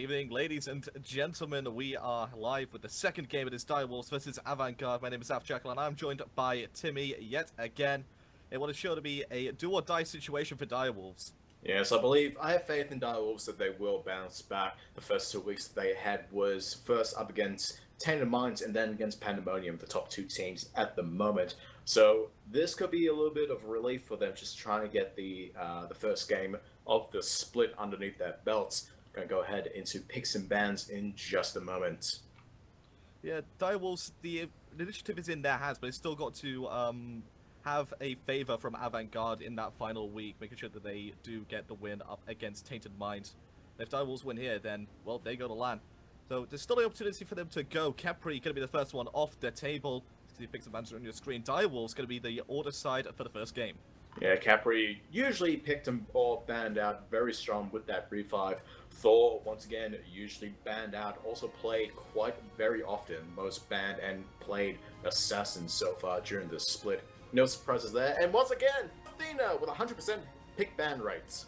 evening, ladies and gentlemen. We are live with the second game. It is Direwolves versus Avant. My name is Afjackal, and I'm joined by Timmy yet again. It was sure to be a do-or-die situation for Direwolves. Yes, I have faith in Direwolves that they will bounce back. The first 2 weeks that they had was first up against Tainted Minds and then against Pandemonium, the top two teams at the moment. So this could be a little bit of relief for them, just trying to get the first game of the split underneath their belts. Going to go ahead into picks and bans in just a moment. Yeah, Direwolves, the initiative is in their hands, but it's still got to have a favor from Avant in that final week, making sure that they do get the win up against Tainted Minds. If Direwolves win here, then, well, they go to LAN. So there's still the opportunity for them to go. Capri going to be the first one off the table. See picks and bans on your screen. Direwolves going to be the order side for the first game. Yeah, Capri usually picked him or banned out very strong with that revive. Thor, once again, usually banned out, also played quite very often. Most banned and played Assassins so far during this split. No surprises there. And once again, Athena with 100% pick ban rates.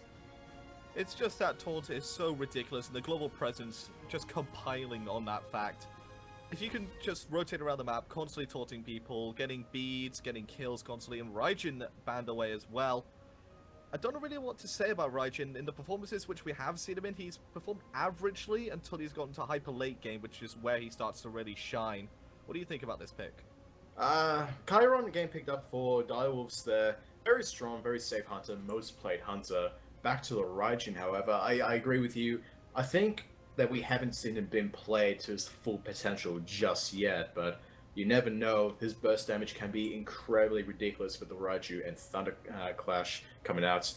It's just that taunt is so ridiculous, and the global presence just compiling on that fact. If you can just rotate around the map, constantly taunting people, getting beads, getting kills constantly, and Raijin banned away as well. I don't know really what to say about Raijin. In the performances which we have seen him in, he's performed averagely until he's gotten to hyper late game, which is where he starts to really shine. What do you think about this pick? Chiron game picked up for Direwolves there. Very strong, very safe hunter, most played hunter. Back to the Raijin, however, I agree with you. I think that we haven't seen him being played to his full potential just yet, but you never know. His burst damage can be incredibly ridiculous with the Raiju and Thunder Clash coming out.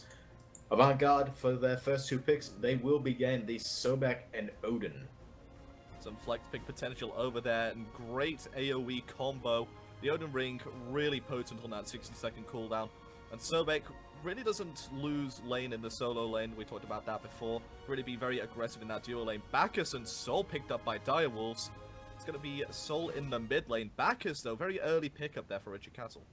Avant for their first two picks, they will begin the Sobek and Odin. Some flex pick potential over there, and great AoE combo. The Odin Ring really potent on that 60-second cooldown, and Sobek really doesn't lose lane in the solo lane. We talked about that before. Really be very aggressive in that duo lane. Bacchus and Soul picked up by Direwolves. It's going to be Soul in the mid lane. Bacchus, though, very early pickup there for Richard Castle.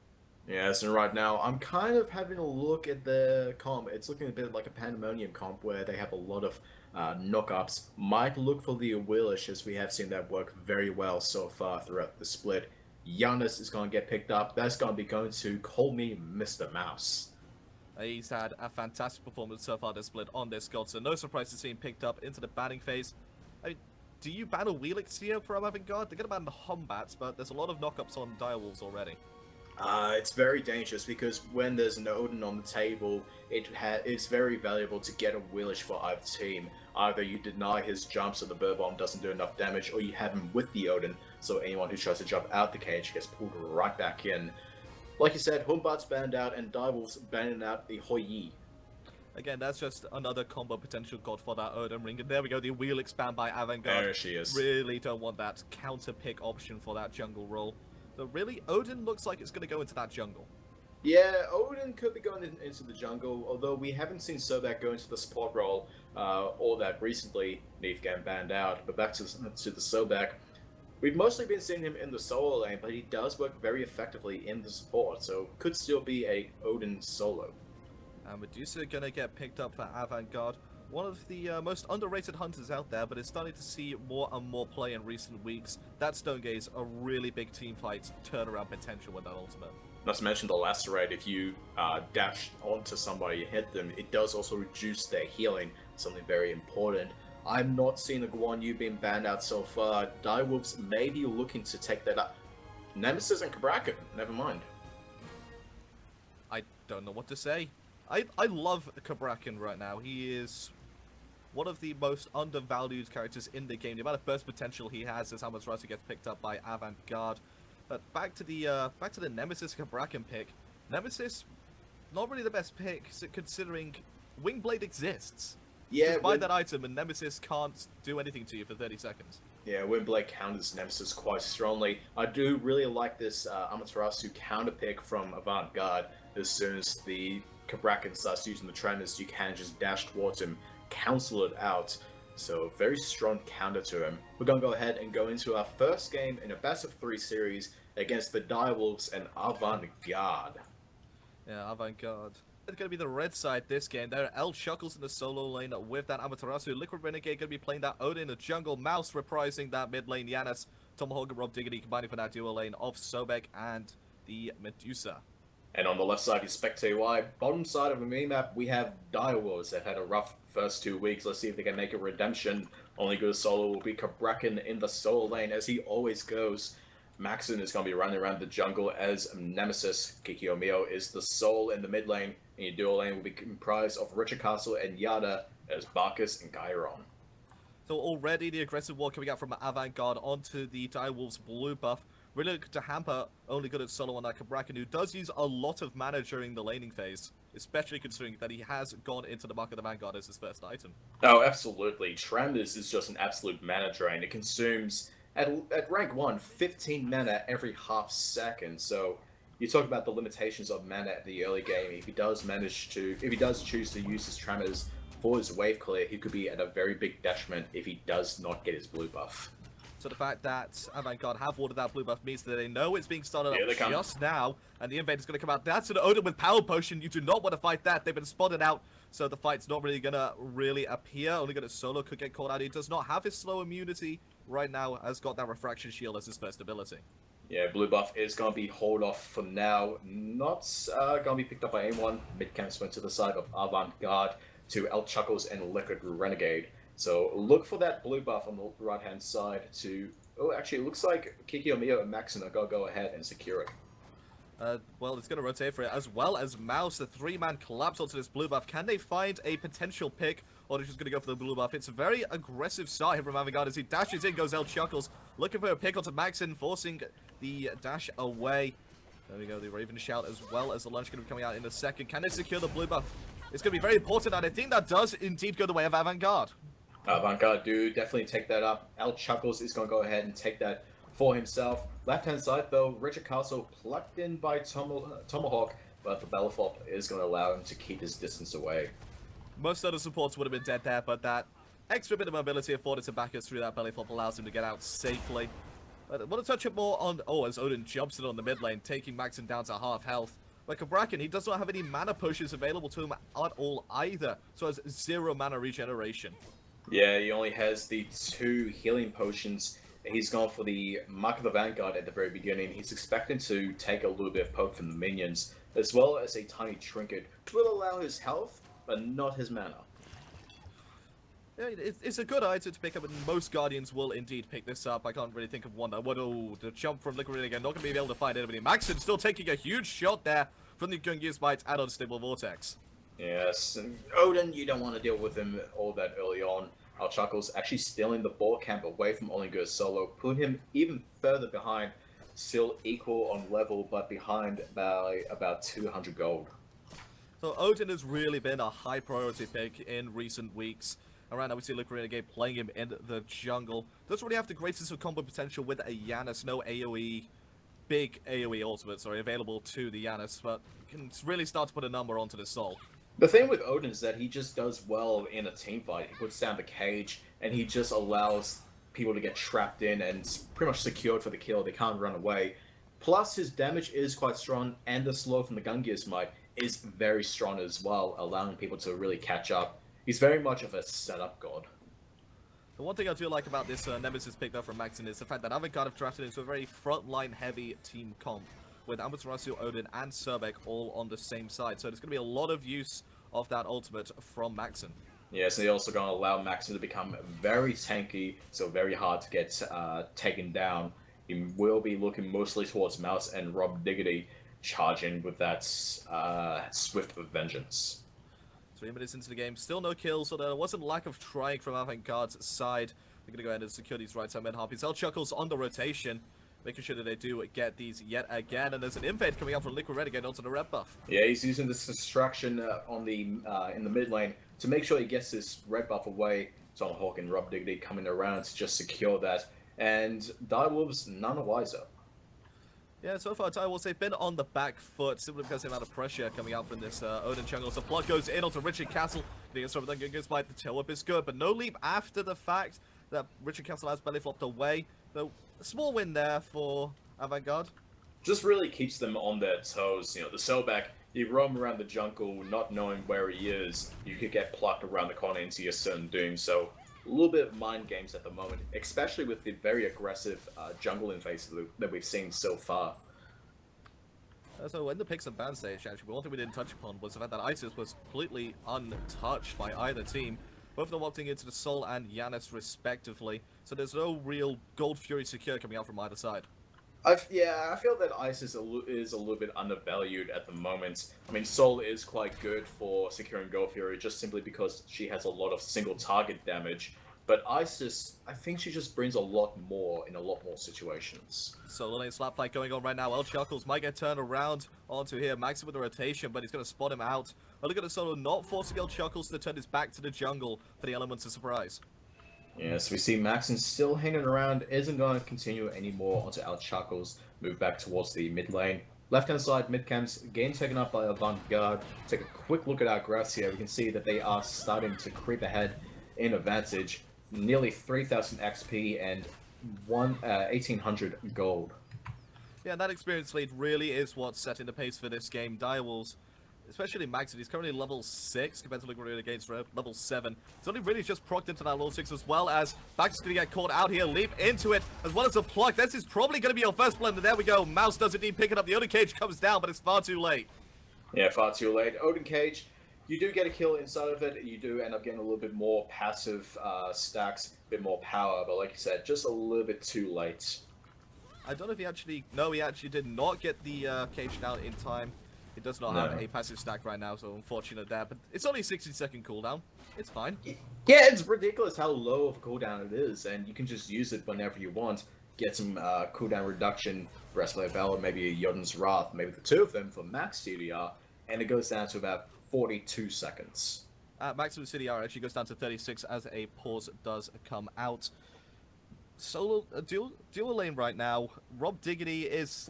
Yes, and right now I'm kind of having a look at the comp. It's looking a bit like a Pandemonium comp where they have a lot of knockups. Might look for the Willish, as we have seen that work very well so far throughout the split. Giannis is going to get picked up. That's going to be going to Call Me Mr. Mouse. He's had a fantastic performance so far this split on this god, so no surprise to see him picked up into the banning phase. I mean, do you ban a Wheelix here for Avant? They're going to ban the Hombats, but there's a lot of knockups on Direwolves already. It's very dangerous because when there's an Odin on the table, it's very valuable to get a Willish for either team. Either you deny his jump so the Burr Bomb doesn't do enough damage, or you have him with the Odin, so anyone who tries to jump out the cage gets pulled right back in. Like you said, Humbat's banned out and Direwolves banning out the Hoi. Again, that's just another combo potential god for that Odin Ring. And there we go, the wheel expand by Avant. There she is. Really don't want that counter pick option for that jungle role. So really, Odin looks like it's going to go into that jungle. Yeah, Odin could be going into the jungle, although we haven't seen Sobek go into the support role all that recently. Neef getting banned out, but back to the Sobek. We've mostly been seeing him in the solo lane, but he does work very effectively in the support, so could still be a Odin solo. And Medusa gonna get picked up for Avant. One of the most underrated hunters out there, but is starting to see more and more play in recent weeks. That Stonegaze, a really big team fight turnaround potential with that ultimate. Not to mention the Lacerate, if you dash onto somebody and hit them, it does also reduce their healing, something very important. I'm not seeing the Guan Yu being banned out so far. Direwolves may be looking to take that up. Nemesis and Kabrakan, never mind. I don't know what to say. I love Kabrakan right now. He is one of the most undervalued characters in the game. The amount of burst potential he has is how much Rasu gets picked up by Avant. But back to the Nemesis Kabrakan pick. Nemesis, not really the best pick considering Wingblade exists. Yeah, just buy that item and Nemesis can't do anything to you for 30 seconds. Yeah, Windblade counters Nemesis quite strongly. I do really like this Amaterasu counter pick from Avant. As soon as the Kabrakan starts using the tremors, you can just dash towards him, cancel it out. So very strong counter to him. We're going to go ahead and go into our first game in a best of 3 series against the Direwolves and Avant. Yeah, Avant. It's going to be the red side this game. There are L Chuckles in the solo lane with that Amaterasu. Liquid Renegade going to be playing that Odin in the jungle. Mouse reprising that mid lane Yanis. Tomahawk and Rob Diggity combining for that dual lane of Sobek and the Medusa. And on the left side is SpecTY. Bottom side of the mini-map, we have Direwolves that had a rough first 2 weeks. Let's see if they can make a redemption. Only good solo will be Kabrakan in the solo lane, as he always goes. Maxon is going to be running around the jungle as Nemesis. Kikyo is the soul in the mid lane. And your dual lane will be comprised of Richard Castle and Yada as Barkus and Chiron. So already the aggressive war coming out from Avant Garde onto the Direwolves blue buff. Really looking to hamper only good at solo on that Kabrakan, who does use a lot of mana during the laning phase, especially considering that he has gone into the Mark of the Vanguard as his first item. Oh, absolutely. Tremendous is just an absolute mana drain. It consumes, at rank 1, 15 mana every half second. So you talk about the limitations of mana at the early game. If he does choose to use his Tremors for his wave clear, he could be at a very big detriment if he does not get his blue buff. So the fact that Avant Garde have watered that blue buff means that they know it's being started Here they up come. just now, and the invader's going to come out. That's an Odin with Power Potion. You do not want to fight that. They've been spotted out, so the fight's not really going to appear. Only going to solo could get caught out. He does not have his slow immunity right now, has got that Refraction Shield as his first ability. Yeah, blue buff is going to be hold off for now. Not going to be picked up by anyone. Mid camps went to the side of Avant Garde to El Chuckles and Liquid Renegade. So look for that blue buff on the right-hand side to... Oh, actually, it looks like Kikyo and Maxon are going to go ahead and secure it. Well, it's going to rotate for it, as well as Mouse. The three-man collapse onto this blue buff. Can they find a potential pick, or they're just going to go for the blue buff? It's a very aggressive start here from Avant Garde as he dashes in, goes El Chuckles, looking for a pick onto Maxon, forcing the dash away. There we go, the Raven Shout, as well as the lunge going to be coming out in a second. Can they secure the blue buff? It's going to be very important, and I think that does indeed go the way of Avant Garde. Avant Garde do definitely take that up. El Chuckles is going to go ahead and take that for himself. Left-hand side, though, Richard Castle plucked in by Tomahawk, but the belly flop is going to allow him to keep his distance away. Most other supports would have been dead there, but that extra bit of mobility afforded to backers through that belly flop allows him to get out safely. But I want to touch it more on... Oh, as Odin jumps in on the mid lane, taking Maxon down to half health. But Kabrakan, he does not have any mana potions available to him at all either, so has 0 mana regeneration. Yeah, he only has the 2 healing potions. He's gone for the Mark of the Vanguard at the very beginning. He's expecting to take a little bit of poke from the minions, as well as a tiny trinket, which will allow his health, but not his mana. Yeah, it's a good item to pick up, and most Guardians will indeed pick this up. I can't really think of one that would. Oh, the jump from Liquid again, not going to be able to find anybody. Maxon still taking a huge shot there from the Gungi Smite and Unstable Vortex. Yes, and Odin, you don't want to deal with him all that early on. El Chuckles actually stealing the ball camp away from Olingur solo, put him even further behind, still equal on level, but behind by about 200 gold. So Odin has really been a high priority pick in recent weeks. Around now we see Liquid Renegade playing him in the jungle. Doesn't really have the greatest of combo potential with a Yanis, no AoE, big AoE ultimate, available to the Yanis, but can really start to put a number onto the soul. The thing with Odin is that he just does well in a team fight. He puts down the cage, and he just allows people to get trapped in and pretty much secured for the kill. They can't run away. Plus, his damage is quite strong, and the slow from the Gungi Smite is very strong as well, allowing people to really catch up. He's very much of a setup god. The one thing I do like about this Nemesis pick up from Maxon is the fact that Avant Garde have drafted into a very frontline heavy team comp, with Amaterasu, Odin, and Sobek all on the same side. So there's going to be a lot of use of that ultimate from Maxon. Yes, they're also going to allow Maxon to become very tanky, so very hard to get taken down. He will be looking mostly towards Mouse and Rob Diggity, charging with that Swift of Vengeance. 3 minutes into the game, still no kills, so there wasn't lack of trying from Avant Garde's side. They're going to go ahead and secure these right-side mid-harpies. El Chuckles on the rotation, making sure that they do get these yet again, and there's an invade coming out from Liquid Renegade onto the red buff. Yeah, he's using this distraction on the in the mid lane to make sure he gets this red buff away. Tomahawk and Rob Diggity coming around to just secure that, and Direwolves none the wiser. Yeah, so far Direwolves, they've been on the back foot simply because of the amount of pressure coming out from this Odin jungle. So plug goes in onto Richard Castle. Against Robert Duncan goes by the tail whip is good, but no leap after the fact that Richard Castle has belly flopped away. Though a small win there for Avant Garde. Just really keeps them on their toes. You know, the Sobek, You roam around the jungle not knowing where he is, you could get plucked around the corner into your certain doom, so a little bit of mind games at the moment, especially with the very aggressive jungle invasive that we've seen so far. So in the picks and ban stage, actually, one thing we didn't touch upon was the fact that ISIS was completely untouched by either team. Both of them opting into the Sol and Yanis respectively, so there's no real Gold Fury secure coming out from either side. Yeah, I feel that ISIS is a little bit undervalued at the moment. I mean, Sol is quite good for securing Gold Fury just simply because she has a lot of single target damage. But ISIS, I think she just brings a lot more in a lot more situations. Solo lane slap fight going on right now. El Chuckles might get turned around onto here. Maxim with the rotation, but he's going to spot him out. But look at the Solo not forcing El Chuckles to turn his back to the jungle for the elements of surprise. Yes, we see Maxon still hanging around, isn't going to continue anymore onto El Chuckles, move back towards the mid lane. Left-hand side, mid-camps, again taken up by Avant, Garde. Take a quick look at our graphs here. We can see that they are starting to creep ahead in advantage. Nearly 3,000 XP and 1,800 gold. Yeah, that experience lead really is what's setting the pace for this game. Direwolves, especially Maxon, he's currently level 6 compared to looking against level 7. He's only really just procced into that level 6 as well as Max is going to get caught out here, leap into it, as well as a pluck. This is probably going to be your first blend, and there we go. Mouse does indeed pick it up. The Odin Cage comes down, but it's far too late. Yeah, far too late. Odin Cage, you do get a kill inside of it. You do end up getting a little bit more passive stacks, a bit more power, but like you said, just a little bit too late. I don't know if he actually... No, he actually did not get the cage down in time. He does not have a passive stack right now, so unfortunate there. But it's only a 60-second cooldown. It's fine. Yeah, it's ridiculous how low of a cooldown it is, and you can just use it whenever you want. Get some cooldown reduction, Breastplate of Valor, maybe a Jotun's Wrath, maybe the two of them for max CDR, and it goes down to about 42 seconds. Maximum CDR actually goes down to 36 as a pause does come out. Solo dual lane right now. Rob Diggity is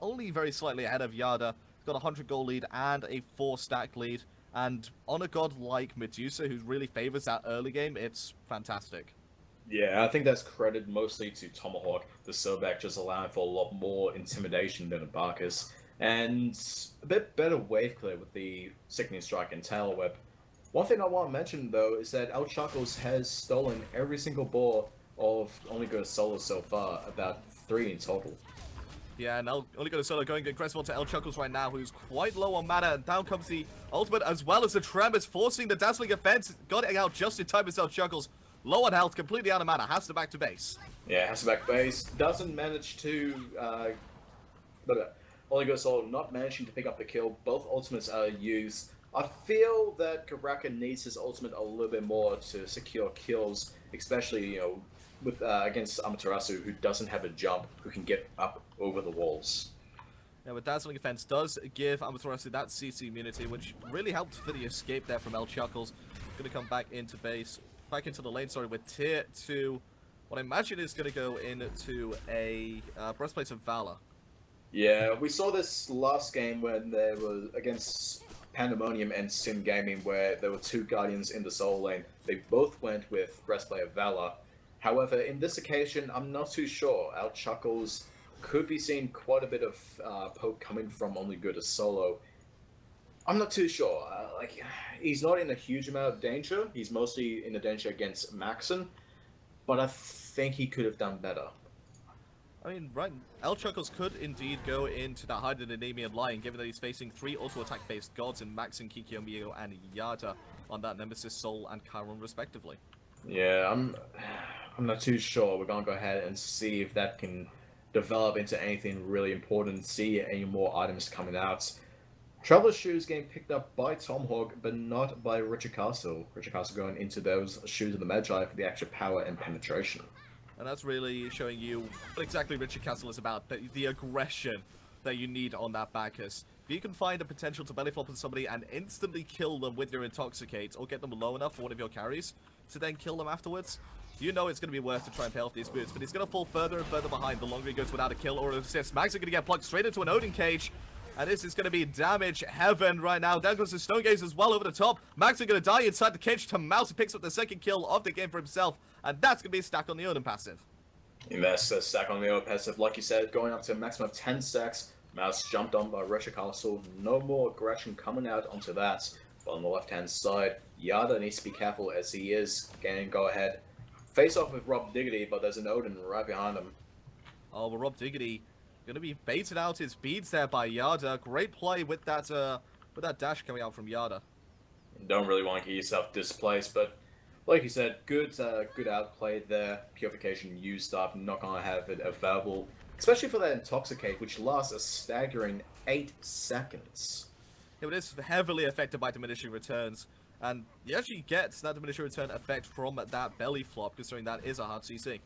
only very slightly ahead of Yada. He's got a 100 goal lead and a 4-stack lead. And on a god like Medusa, who really favors that early game, it's fantastic. Yeah, I think that's credit mostly to Tomahawk, the Sobek just allowing for a lot more intimidation than Abarcus. And a bit better wave clear with the Sickening Strike and Tail Whip. One thing I want to mention though is that El Chuckles has stolen every single ball of Only Good Solo so far, about 3 in total. Yeah, and Only Good Solo going aggressive onto El Chuckles right now, who's quite low on mana, and down comes the ultimate as well as the Tremors, forcing the Dazzling Offense, got it out just in time as El Chuckles. Low on health, completely out of mana, has to back to base. Yeah, has to back base, doesn't manage to... Only Good Solo not managing to pick up the kill, both ultimates are used. I feel that Karaka needs his ultimate a little bit more to secure kills, especially, you know, with against Amaterasu, who doesn't have a jump, who can get up over the walls. Yeah, but Dazzling Offense does give Amaterasu that CC immunity, which really helped for the escape there from El Chuckles. Going to come back into the lane, sorry, with tier 2. What I imagine is going to go into a Breastplate of Valor. Yeah, we saw this last game when there was against Pandemonium and Sim Gaming, where there were 2 Guardians in the solo lane. They both went with Breastplate of Valor. However, in this occasion, I'm not too sure. El Chuckles could be seeing quite a bit of poke coming from Only Good as solo. I'm not too sure. He's not in a huge amount of danger. He's mostly in the danger against Maxon, but I think he could have done better. I mean, right, El Chuckles could indeed go into that hidden Enemian line, given that he's facing 3 auto-attack based gods in Maxon, Kikyo, and Yada on that Nemesis, Soul, and Chiron respectively. Yeah, I'm not too sure. We're gonna go ahead and see if that can develop into anything really important, see any more items coming out. Traveler's Shoes getting picked up by Tomahawk, but not by Richard Castle. Richard Castle going into those Shoes of the Magi for the extra power and penetration. And that's really showing you what exactly Richard Castle is about, the aggression that you need on that Bacchus. If you can find a potential to belly flop on somebody and instantly kill them with your Intoxicate, or get them low enough for one of your carries, to then kill them afterwards, you know it's going to be worth to try and pay off these boots, but he's going to fall further and further behind the longer he goes without a kill or an assist. Mags are going to get plugged straight into an Odin Cage, and this is going to be damage heaven right now. Down goes the Stone Gaze as well over the top. Mags are going to die inside the cage to Mouse, who picks up the second kill of the game for himself, and that's going to be a stack on the Odin passive. Invest a stack on the Odin passive, like you said, going up to a maximum of 10 stacks. Mouse jumped on by Richard Castle. No more aggression coming out onto that. But on the left-hand side, Yada needs to be careful as he is getting go-ahead. Face off with Rob Diggity, but there's an Odin right behind him. Oh, well, Rob Diggity gonna be baited out his beads there by Yada. Great play with that dash coming out from Yada. Don't really want to get yourself displaced, but like you said, good outplay there. Purification used up, not gonna have it available, especially for that Intoxicate, which lasts a staggering 8 seconds. Yeah, but it's heavily affected by diminishing returns, and you actually get that diminishing return effect from that belly flop, considering that is a hard CC.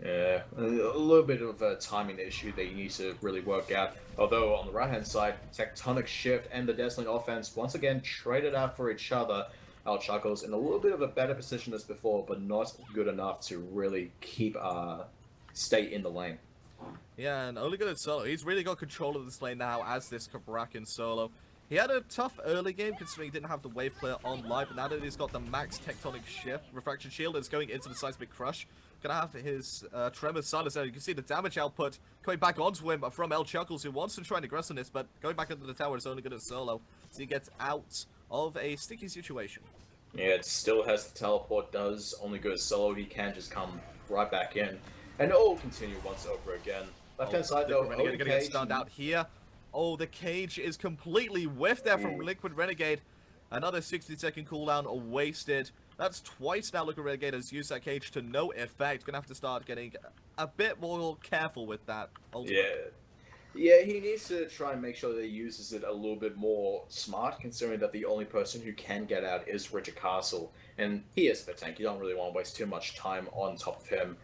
Yeah, a little bit of a timing issue that you need to really work out. Although on the right-hand side, Tectonic Shift and the Dazzling Offense once again traded out for each other. Chuckles in a little bit of a better position as before, but not good enough to really keep stay in the lane. Yeah, and only good at solo. He's really got control of this lane now as this Kabrakan solo. He had a tough early game considering he didn't have the wave clear on live, but now that he's got the max Tectonic Shift, Refraction Shield is going into the Seismic Crush. Gonna have his Tremor Silence there. You can see the damage output coming back onto him from Chuckles, who wants to try and aggress on this, but going back into the tower is only good at solo, so he gets out of a sticky situation. Yeah, it still has the teleport, does only good at solo. He can just come right back in, and it will continue once over again. Left-hand side though, Renegade gonna get stunned out here. Oh, the cage is completely whiffed there from Liquid Renegade. Another 60-second cooldown wasted. That's twice now Liquid Renegade has used that cage to no effect. Gonna have to start getting a bit more careful with that ultimate. Yeah, he needs to try and make sure that he uses it a little bit more smart, considering that the only person who can get out is Richard Castle. And he is the tank. You don't really want to waste too much time on top of him.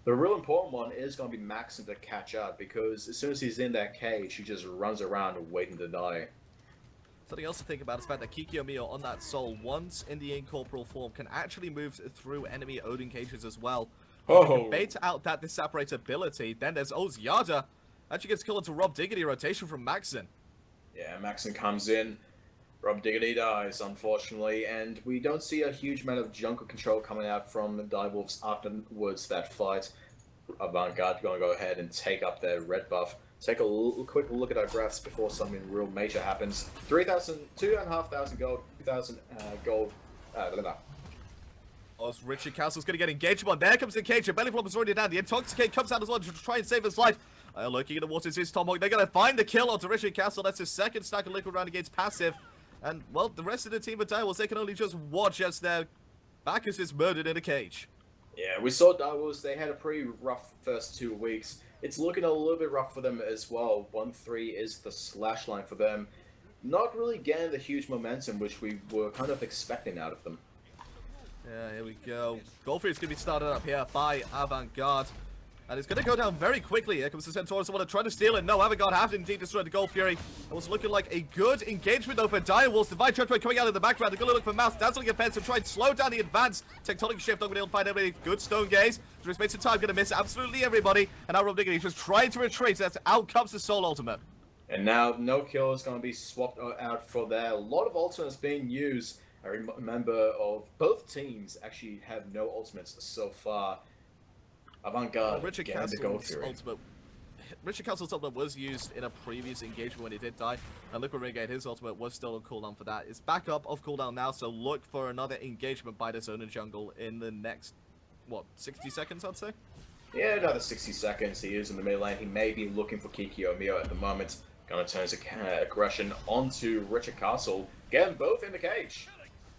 The real important one is going to be Maxim to catch up, because as soon as he's in that cage, he just runs around waiting to die. Something else to think about is the fact that Kikyo Mio on that soul, once in the incorporeal form, can actually move through enemy Odin cages as well. Oh. If you can bait out that Disapparate ability, then there's Yada. Actually gets killed into Rob Diggity rotation from Maxon. Yeah, Maxon comes in. Rob Diggity dies, unfortunately, and we don't see a huge amount of jungle control coming out from the Direwolves afterwards that fight. Avant Garde going to go ahead and take up their red buff. Take a quick look at our graphs before something real major happens. 2,500 gold, 2,000 gold. Oh, Richard Castle's going to get engaged on. There comes the cage. The belly flop is already down. The Intoxicate comes out as well to try and save his life. Lurking in the waters is Tomahawk. They're going to find the kill onto Richard Castle. That's his second stack of Liquid Renegade's passive. And, well, the rest of the team of Direwolves, they can only just watch as their Bacchus is murdered in a cage. Yeah, we saw Direwolves. They had a pretty rough first 2 weeks. It's looking a little bit rough for them as well. 1-3 is the slash line for them. Not really getting the huge momentum which we were kind of expecting out of them. Yeah, here we go. Goldfree is going to be started up here by Avant Garde. And it's going to go down very quickly. Here comes the Centaurus. Someone to try to steal it. No, Avant Garde have indeed destroyed the Gold Fury. It was looking like a good engagement though for Direwolves. Divine Judgment coming out in the background. They're going to look for Mouse. Dazzling Offense to try and slow down the advance. Tectonic Shift. Not going to be able to find anybody. Good Stone Gaze. There is some time. Going to miss absolutely everybody. And now Rob Diggity just trying to retreat. That's out comes the Soul Ultimate. And now no kill is going to be swapped out for there. A lot of ultimates being used. I remember of both teams actually have no ultimates so far. Avant Garde Richard getting the Gold Fury. Richard Castle's ultimate was used in a previous engagement when he did die, and Liquid Renegade, his ultimate was still on cooldown for that. It's back up off cooldown now, so look for another engagement by the zone and jungle in the next, what, 60 seconds, I'd say? Yeah, another 60 seconds. He is in the mid lane. He may be looking for Kikyo Mio at the moment. Gonna turn his aggression onto Richard Castle. Get them both in the cage.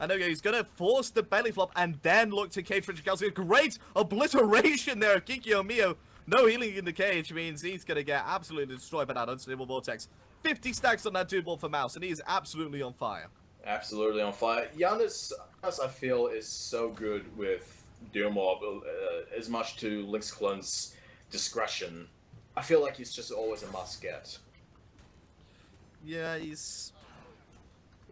And okay, he's gonna force the belly flop and then look to cage Richard Castle. Great obliteration there of Kikyo Mio. No healing in the cage means he's gonna get absolutely destroyed by that unstable vortex. 50 stacks on that dude ball for Mouse, and he is absolutely on fire. Absolutely on fire. Giannis, I feel, is so good with Doom Orb, as much to Lynx Clone's discretion. I feel like he's just always a must-get. Yeah, he's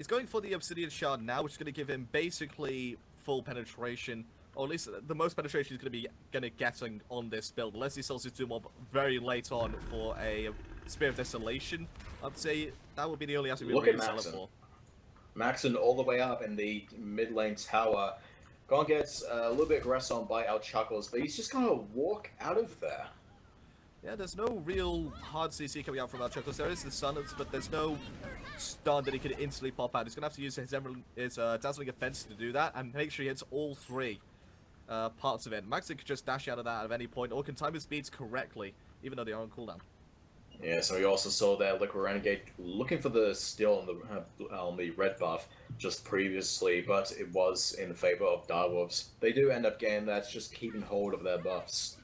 going for the Obsidian Shard now, which is going to give him basically full penetration, or at least the most penetration he's going to be getting on this build, unless he sells his Doom Orb very late on for a Spear of Desolation. I'd say that would be the only asset we really sell it for. Maxon all the way up in the mid lane tower. Gon gets a little bit aggressed on by Chuckles, but he's just going to walk out of there. Yeah, there's no real hard CC coming out from Chuckles. There is the stun, but there's no stun that he can instantly pop out. He's going to have to use his Dazzling Offense to do that, and make sure he hits all three parts of it. Maxon could just dash out of that at any point, or can time his beats correctly, even though they are on cooldown. Yeah, so we also saw that Liquid Renegade looking for the steal on the red buff just previously, but it was in favor of Direwolves. They do end up getting that, just keeping hold of their buffs.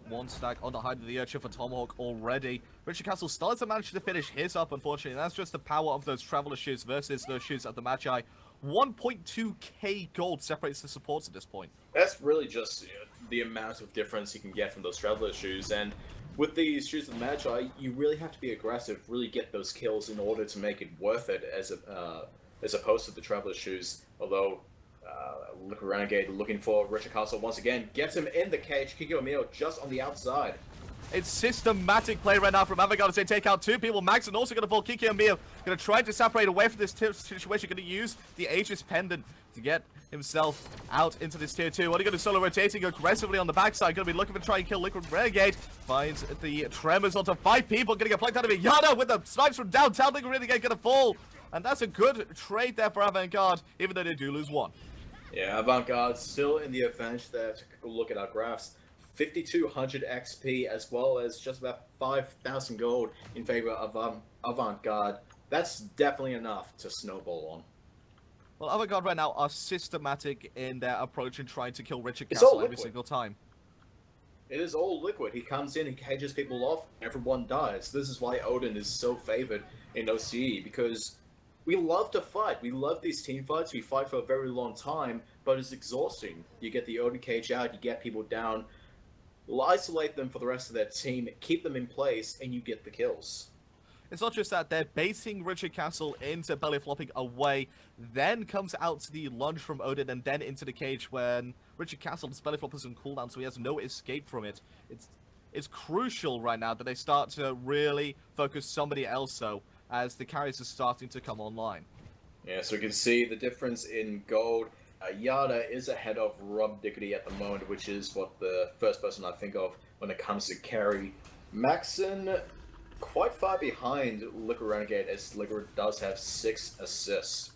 One stack on the height of the Urchin for Tomahawk already. Richard Castle still hasn't managed to finish his up, unfortunately. That's just the power of those Traveler shoes versus those shoes at the Magi. 1.2k gold separates the supports at this point. That's really just the amount of difference you can get from those Traveler shoes, and with these shoes of the Magi, you really have to be aggressive, really get those kills in order to make it worth it, as opposed to the Traveler shoes. Although, Liquid Renegade looking for Richard Castle once again, gets him in the cage. Kikyo Mio just on the outside. It's systematic play right now from Avant to take out two people. Maxon also going to fall. Kiki and Mio going to try to separate away from this situation. Going to use the Aegis Pendant to get himself out into this tier 2. What are you going to solo rotating aggressively on the backside? Going to be looking to try and kill Liquid Renegade. Finds the Tremors onto 5 people. Going to get plucked out of it. Yana with the snipes from downtown. Liquid Renegade going to fall. And that's a good trade there for Avant-Garde, even though they do lose one. Yeah, Avant-Garde still in the advantage there. To look at our graphs. 5,200 XP as well as just about 5,000 gold in favor of Avant-Garde. That's definitely enough to snowball on. Well, Avant-Garde right now are systematic in their approach in trying to kill Richard Castle every single time. It is all Liquid. He comes in, he cages people off, everyone dies. This is why Odin is so favored in OCE, because we love to fight. We love these team fights. We fight for a very long time, but it's exhausting. You get the Odin cage out, you get people down, isolate them for the rest of their team, keep them in place, and you get the kills. It's not just that, they're baiting Richard Castle into belly flopping away, then comes out to the lunge from Odin, and then into the cage when Richard Castle's belly flop is on cooldown, so he has no escape from it. It's crucial right now that they start to really focus somebody else, though, as the carries are starting to come online. Yeah, so you can see the difference in gold. Yada is ahead of Rob Dickety at the moment, which is what the first person I think of when it comes to carry. Maxon quite far behind Liquid Renegade, as Liquid does have 6 assists.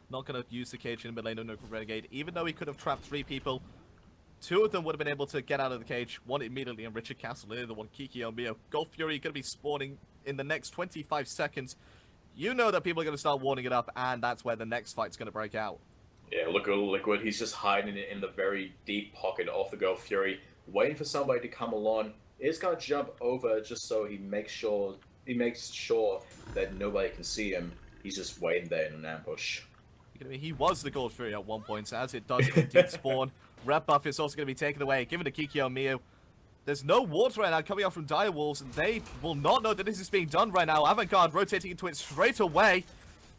Not going to use the cage in mid lane on Liquid Renegade, even though he could have trapped 3 people. 2 of them would have been able to get out of the cage, 1 immediately, and Richard Castle, the other one, Kiki Omio. Gold Fury going to be spawning in the next 25 seconds. You know that people are going to start warming it up, and that's where the next fight's going to break out. Yeah, look at Liquid. He's just hiding it in the very deep pocket of the Gold Fury, waiting for somebody to come along. He's going to jump over just so he makes sure that nobody can see him. He's just waiting there in an ambush. He was the Gold Fury at one point, so as it does indeed spawn, Red buff is also going to be taken away, given to Kikyo Miyu. There's no wards right now coming out from Direwolves, and they will not know that this is being done right now. Avant-Garde rotating into it straight away.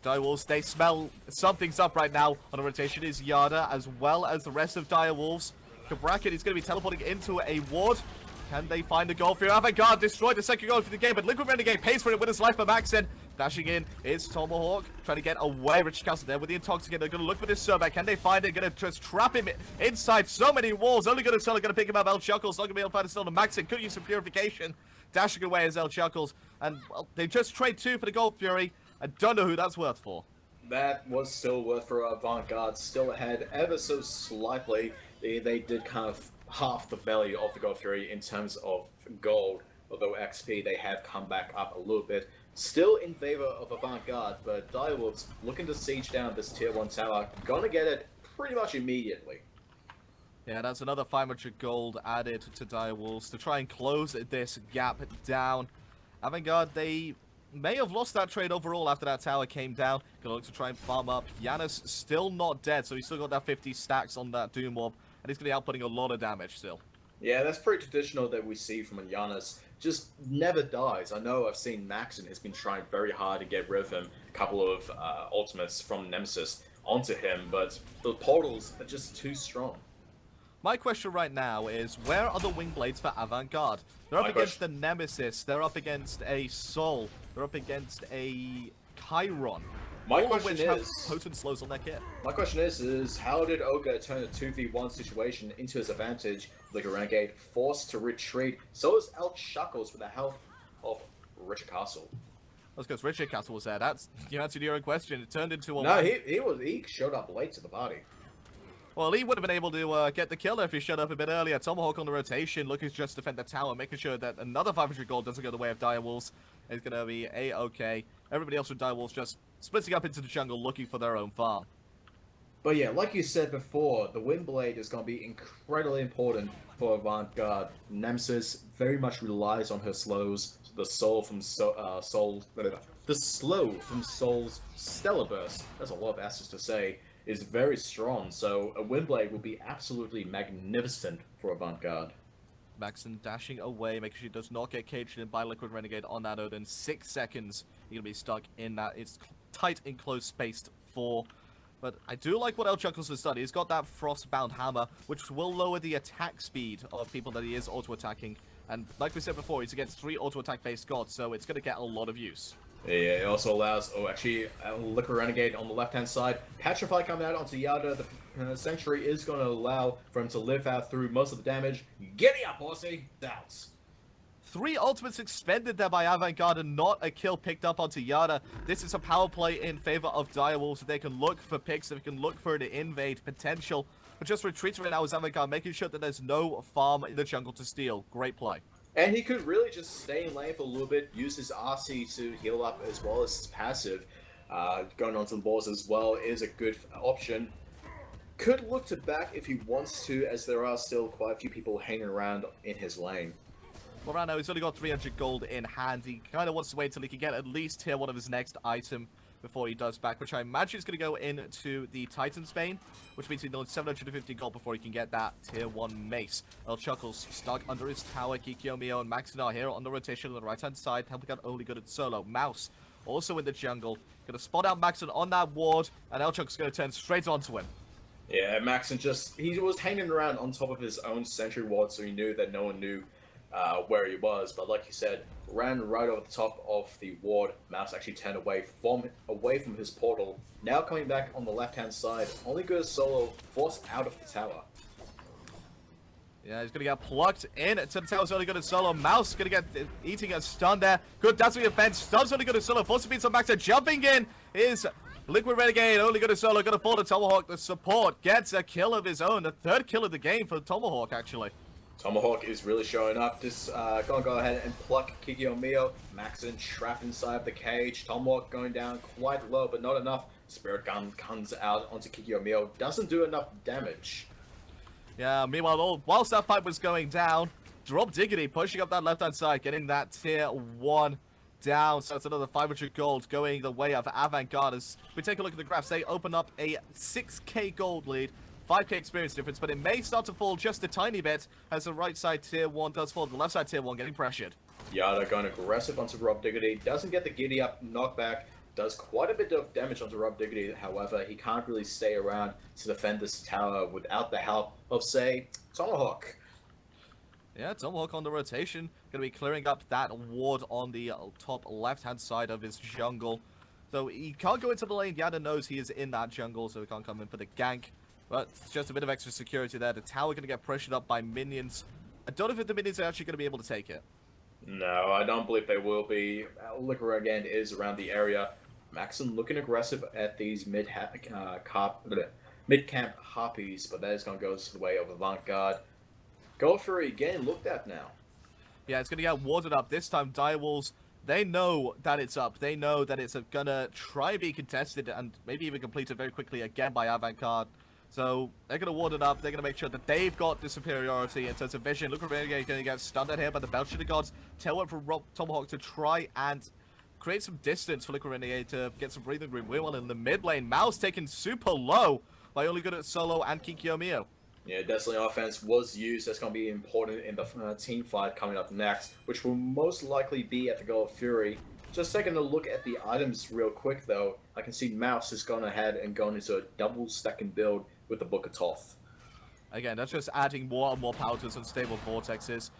Direwolves, they smell something's up right now. On a rotation is Yada, as well as the rest of Direwolves. Bracket is going to be teleporting into a ward. Can they find the goal for Avant-Garde? Destroyed the second goal for the game, but Liquid Renegade pays for it with his life for Maxon. Dashing in is Tomahawk, trying to get away. Richard Castle there with the Intoxicant. They're going to look for this Surback. Can they find it? Going to just trap him inside so many walls. Only going to pick him up. El Chuckles not going to be able to find a still to Maxon. Could use some purification. Dashing away is El Chuckles. And well, they just trade 2 for the Gold Fury. I don't know who that's worth for. That was still worth for Avant-Garde. Still ahead ever so slightly. They did kind of half the value of the Gold Fury in terms of gold. Although XP, they have come back up a little bit. Still in favor of Avant-Garde, but Direwolves looking to siege down this tier 1 tower. Gonna get it pretty much immediately. Yeah, that's another 500 gold added to Direwolves to try and close this gap down. Avant-Garde, they may have lost that trade overall after that tower came down. Gonna look to try and farm up. Yanis still not dead, so he's still got that 50 stacks on that Doom Orb, and he's gonna be outputting a lot of damage still. Yeah, that's pretty traditional that we see from a Yanis. Just never dies. I know I've seen Maxon has been trying very hard to get rid of him. A couple of ultimates from Nemesis onto him, but the portals are just too strong. My question right now is, where are the wing blades for Avant-Garde? They're up against the Nemesis, they're up against a Soul, they're up against a Chiron. My all question of which is, have potent slows on their kit. My question is how did Ogre turn a 2v1 situation into his advantage Liquor Renegade forced to retreat. So is El Chuckles with the help of Richard Castle. That's because Richard Castle was there. That's, you answered your own question. It turned into a... No, he showed up late to the party. Well, he would have been able to get the killer if he showed up a bit earlier. Tomahawk on the rotation, looking to just defend the tower, making sure that another 500 gold doesn't go the way of Direwolves. It's going to be A-okay. Everybody else with Direwolves just splitting up into the jungle, looking for their own farm. But yeah, like you said before, the Windblade is going to be incredibly important for Avant-Garde. Nemesis very much relies on her slows, the slow from Soul's Stellar Burst. That's a lot of S's to say. Is very strong, so a Windblade will be absolutely magnificent for Avant-Garde. Maxon dashing away, making sure he does not get caged in by Liquid Renegade on that Odin. 6 seconds, he's going to be stuck in that. It's tight, enclosed, spaced 4. But I do like what El Chuckles has done. He's got that Frostbound Hammer, which will lower the attack speed of people that he is auto-attacking. And like we said before, he's against 3 auto-attack based gods, so it's going to get a lot of use. Yeah, it also allows, Liquor Renegade on the left-hand side. Petrify coming out onto Yada. The Sanctuary is going to allow for him to live out through most of the damage. Giddy up, horsey! Doubts. 3 ultimates expended there by Avant-Garde and not a kill picked up onto Yada. This is a power play in favor of Direwolves, so they can look for picks, they can look for an invade potential. But just retreating right now is Avant-Garde, making sure that there's no farm in the jungle to steal. Great play. And he could really just stay in lane for a little bit, use his RC to heal up as well as his passive. Going onto the balls as well is a good option. Could look to back if he wants to, as there are still quite a few people hanging around in his lane. Well, right now he's only got 300 gold in hand. He kind of wants to wait until he can get at least tier 1 of his next item before he does back, which I imagine is going to go into the Titan's Bane, which means he needs 750 gold before he can get that tier 1 mace. El Chuckles stuck under his tower. Kikiomio and Maxon are here on the rotation on the right-hand side, helping out only good at solo. Mouse also in the jungle. Going to spot out Maxon on that ward, and El Chuckles is going to turn straight onto him. Yeah, Maxon he was hanging around on top of his own sentry ward, so he knew that no one knew where he was, but like you said, ran right over the top of the ward. Mouse actually turned away from his portal. Now coming back on the left-hand side, only good as solo, forced out of the tower. Yeah, he's going to get plucked in to the tower's only good as solo. Mouse going to get eating a stun there. Good dancing offense. Stun's only good as solo. Forcing beats on back to jumping in is Liquid Renegade, only good as solo. Going to fall to Tomahawk. The support gets a kill of his own. The 3rd kill of the game for Tomahawk, actually. Tomahawk is really showing up. Just gonna go ahead and pluck Kikiomio. Maxon trapped inside the cage. Tomahawk going down quite low, but not enough. Spirit Gun comes out onto Kikiomio. Doesn't do enough damage. Yeah, meanwhile, whilst that fight was going down, Drop Diggity pushing up that left-hand side, getting that tier 1 down. So that's another 500 gold going the way of Avant-Garde. As we take a look at the graphs, they open up a 6k gold lead. 5k experience difference, but it may start to fall just a tiny bit as the right side tier 1 does fall. The left side tier 1 getting pressured. Yada going aggressive onto Rob Diggity. Doesn't get the giddy up knockback. Does quite a bit of damage onto Rob Diggity. However, he can't really stay around to defend this tower without the help of, say, Tomahawk. Yeah, Tomahawk on the rotation. Going to be clearing up that ward on the top left-hand side of his jungle. So he can't go into the lane. Yada knows he is in that jungle, so he can't come in for the gank. But it's just a bit of extra security there. The tower going to get pressured up by minions. I don't know if the minions are actually going to be able to take it. No, I don't believe they will be. Liquor again is around the area. Maxon looking aggressive at these mid-camp Harpies, but that is going to go to the way of Avant-Garde. Go for it again, looked at now. Yeah, it's going to get warded up. This time, Direwolves, they know that it's up. They know that it's going to try and be contested and maybe even completed very quickly again by Avant-Garde. So they're going to ward it up. They're going to make sure that they've got the superiority in terms of vision. Look at Renegade going to get stunned out here by the Belch of the Gods. Tailwind from Tomahawk to try and create some distance for Liquid Renegade to get some breathing room. Meanwhile, in the mid lane, Mouse taken super low by only good at solo and Kikiomio. Yeah, Desolate Offense was used. That's going to be important in the team fight coming up next, which will most likely be at the Goal of Fury. Just taking a look at the items real quick, though, I can see Mouse has gone ahead and gone into a double stacking build with the Book of Thoth. Again, that's just adding more and more power to unstable vortexes.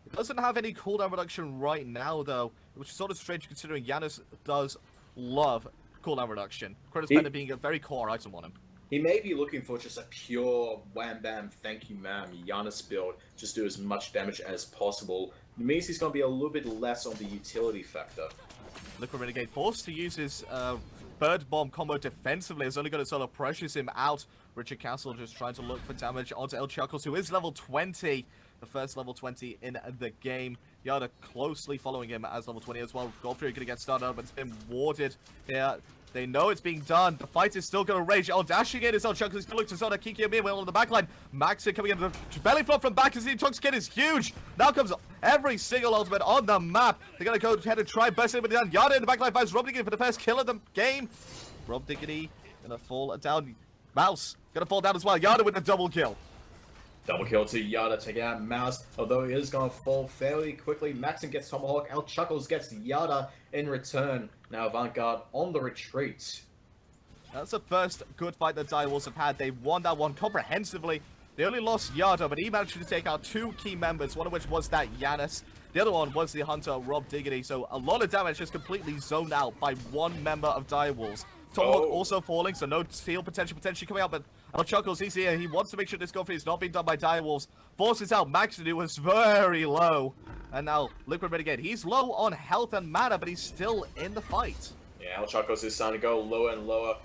It doesn't have any cooldown reduction right now, though, which is sort of strange considering Yanis does love cooldown reduction. Credit Spender being a very core item on him. He may be looking for just a pure wham bam, thank you ma'am, Giannis build, just do as much damage as possible. It means he's going to be a little bit less on the utility factor. Liquid Renegade forced to use his Bird Bomb combo defensively. It's only going to sort of pressures him out. Richard Castle just trying to look for damage onto El Chuckles, who is level 20. The first level 20 in the game. Yada closely following him as level 20 as well. Gold Fury going to get started up, but it's been warded here. They know it's being done. The fight is still going to rage. Oh, dashing in is El Chuckles. He's going to look to sort of Kiki and Meanwhile on the backline. Maxon coming in. The belly flop from back as the intoxicate is huge. Now comes every single ultimate on the map. They're going to go ahead and try bursting him down. Yada in the backline finds Rob Diggity for the first kill of the game. Rob Diggity going to fall down. Mouse going to fall down as well. Yada with the double kill. Double kill to Yada, taking out Mouse, although he is going to fall fairly quickly. Maxon gets Tomahawk, El Chuckles gets Yada in return. Now Avant on the retreat. That's the first good fight that Direwolves have had. They won that one comprehensively. They only lost Yada, but he managed to take out 2 key members, one of which was that Giannis. The other one was the Hunter, Rob Diggity. So a lot of damage just completely zoned out by one member of Direwolves. Tomahawk also falling, so no steal potentially coming out, but El Chuckles, he's here. He wants to make sure this goal is not being done by Direwolves. Forces out Maxon, who was very low. And now Liquid Renegade. He's low on health and mana, but he's still in the fight. Yeah, El Chuckles is starting to go lower and lower.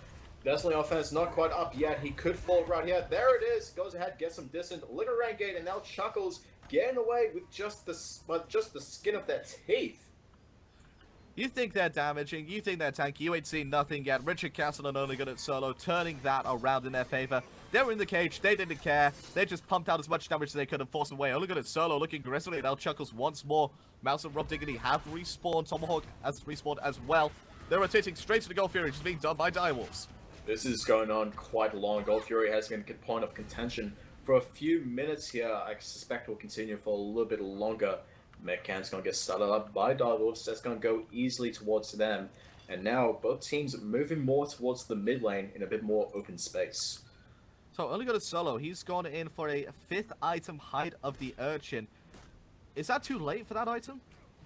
Definitely offense not quite up yet. He could fall right here. There it is. Goes ahead, gets some distance. Liquid Renegade and El Chuckles getting away with just the skin of their teeth. You think they're damaging, you think they're tanky, you ain't seen nothing yet. Richard Castle and Only Good at Solo turning that around in their favor. They were in the cage, they didn't care. They just pumped out as much damage as they could and forced away. Only Good at Solo looking aggressively at El Chuckles once more. Mouse and Rob Diggity have respawned. Tomahawk has respawned as well. They're rotating straight to the Gold Fury, which is being done by Direwolves. This is going on quite long. Gold Fury has been a point of contention for a few minutes here. I suspect will continue for a little bit longer. Mechani's going to get started up by Direwolves. That's going to go easily towards them. And now both teams moving more towards the mid lane in a bit more open space. So Only Good at Solo, he's gone in for a 5th item, Hide of the Urchin. Is that too late for that item?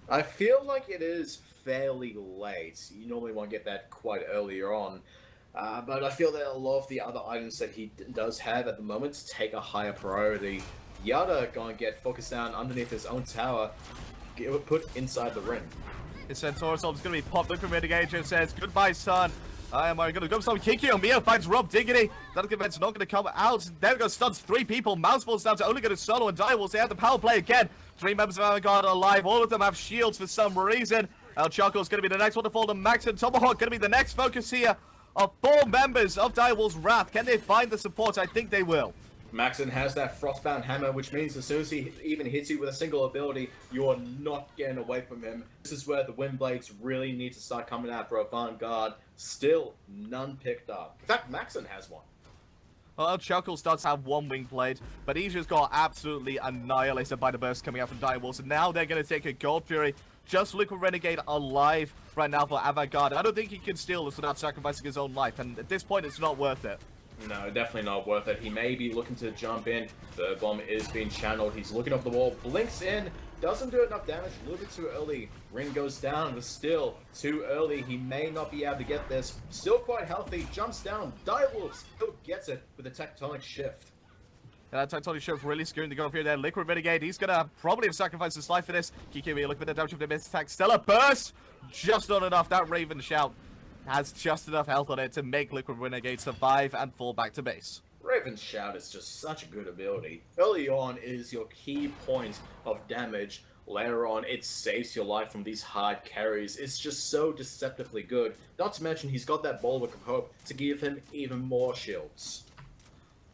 I feel like it is fairly late. You normally want to get that quite earlier on. But I feel that a lot of the other items that he does have at the moment take a higher priority. Yada gonna get focused down underneath his own tower, get put inside the ring. His Centaurus ult is gonna be popped. Liquid Renegade and says, goodbye, son. I am gonna go some Kiki on Mia, finds Rob Diggity. That event's not gonna come out. There goes stuns 3 people. Mouse falls down to Only Good at Solo and Direwolves. They have the power play again. 3 members of Avant alive. All of them have shields for some reason. El Chuckle's gonna be the next one to fall to Max, and Tomahawk gonna be the next focus here of 4 members of Direwolves' Wrath. Can they find the support? I think they will. Maxon has that Frostbound Hammer, which means as soon as he even hits you with a single ability, you are not getting away from him. This is where the Windblades really need to start coming out for Avant. Still none picked up. In fact, Maxon has one. Well, Chuckles does have 1 Wingblade, but he just got absolutely annihilated by the burst coming out from Direwolves. And now they're going to take a Gold Fury. Just Liquid Renegade alive right now for Avant. I don't think he can steal this without sacrificing his own life, and at this point, it's not worth it. No, definitely not worth it. He may be looking to jump in. The bomb is being channeled. He's looking up the wall, blinks in, doesn't do enough damage, a little bit too early. Ring goes down, but still too early. He may not be able to get this. Still quite healthy, jumps down. Direwolves still gets it with a tectonic shift. That tectonic shift really skewing the Gold Fury there. Liquid Renegade, he's gonna probably have sacrificed his life for this. Kiki, look at the damage of the missed attack. Stellar Burst! Just not enough. That Raven Shout has just enough health on it to make Liquid Renegade survive and fall back to base. Raven's Shout is just such a good ability. Early on, it is your key point of damage. Later on, it saves your life from these hard carries. It's just so deceptively good. Not to mention, he's got that Bulwark of Hope to give him even more shields.